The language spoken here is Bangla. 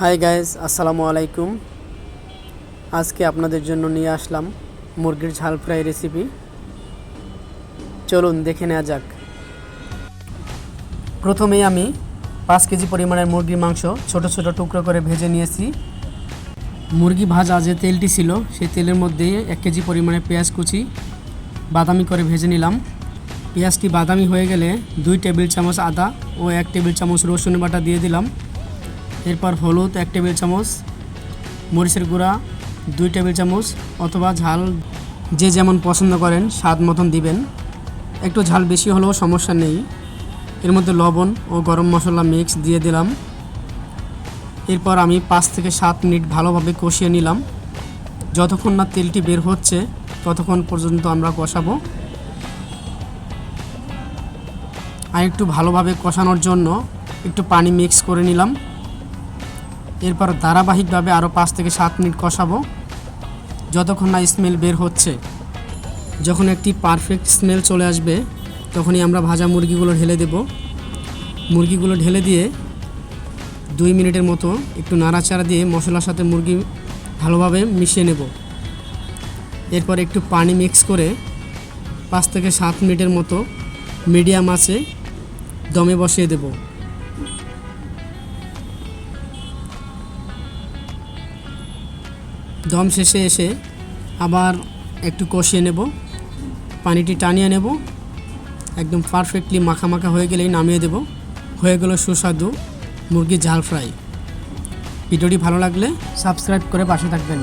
হাই গাইস, আসসালামু আলাইকুম। আজকে আপনাদের জন্য নিয়ে আসলাম মুরগির ঝাল ফ্রাই রেসিপি। চলুন দেখে নেওয়া যাক। প্রথমেই আমি 5 কেজি পরিমাণের মুরগির মাংস ছোট ছোট টুকরো করে ভেজে নিয়েছি। মুরগি ভাজা যে তেলটি ছিল সেই তেলের মধ্যে 1 কেজি পরিমাণে পেঁয়াজ কুচি বাদামি করে ভেজে নিলাম। পেঁয়াজটি বাদামি হয়ে গেলে 2 টেবিল চামচ আদা ও 1 টেবিল চামচ রসুন বাটা দিয়ে দিলাম। এরপর হলুদ 1 টেবিল চামচ, মরিচের গুঁড়া 2 টেবিল চামচ, অথবা ঝাল যে যেমন পছন্দ করেন স্বাদ মতন দিবেন। একটু ঝাল বেশি হলেও সমস্যা নেই। এর মধ্যে লবণ ও গরম মশলা মিক্স দিয়ে দিলাম। এরপর আমি 5 থেকে 7 মিনিট ভালোভাবে কষিয়ে নিলাম। যতক্ষণ না তেলটি বের হচ্ছে ততক্ষণ পর্যন্ত আমরা কষাবো। আর একটু ভালোভাবে কষানোর জন্য একটু পানি মিক্স করে নিলাম। এরপর ধারাবাহিকভাবে আরও 5 থেকে 7 মিনিট কষাবো যতক্ষণ না স্মেল বের হচ্ছে। যখন একটি পারফেক্ট স্মেল চলে আসবে তখনই আমরা ভাজা মুরগিগুলো ঢেলে দেব। মুরগিগুলো ঢেলে দিয়ে 2 মিনিটের মতো একটু নাড়াচাড়া দিয়ে মশলার সাথে মুরগি ভালোভাবে মিশিয়ে নেব। এরপর একটু পানি মিক্স করে 5 থেকে 7 মিনিটের মতো মিডিয়াম আঁচে দমে বসিয়ে দেব। দম শেষে এসে আবার একটু কষিয়ে নেব, পানিটি টানিয়ে নেব। একদম পারফেক্টলি মাখা মাখা হয়ে গেলেই নামিয়ে দেব। হয়ে গেল সুস্বাদু মুরগির ঝাল ফ্রাই। ভিডিওটি ভালো লাগলে সাবস্ক্রাইব করে পাশে থাকবেন।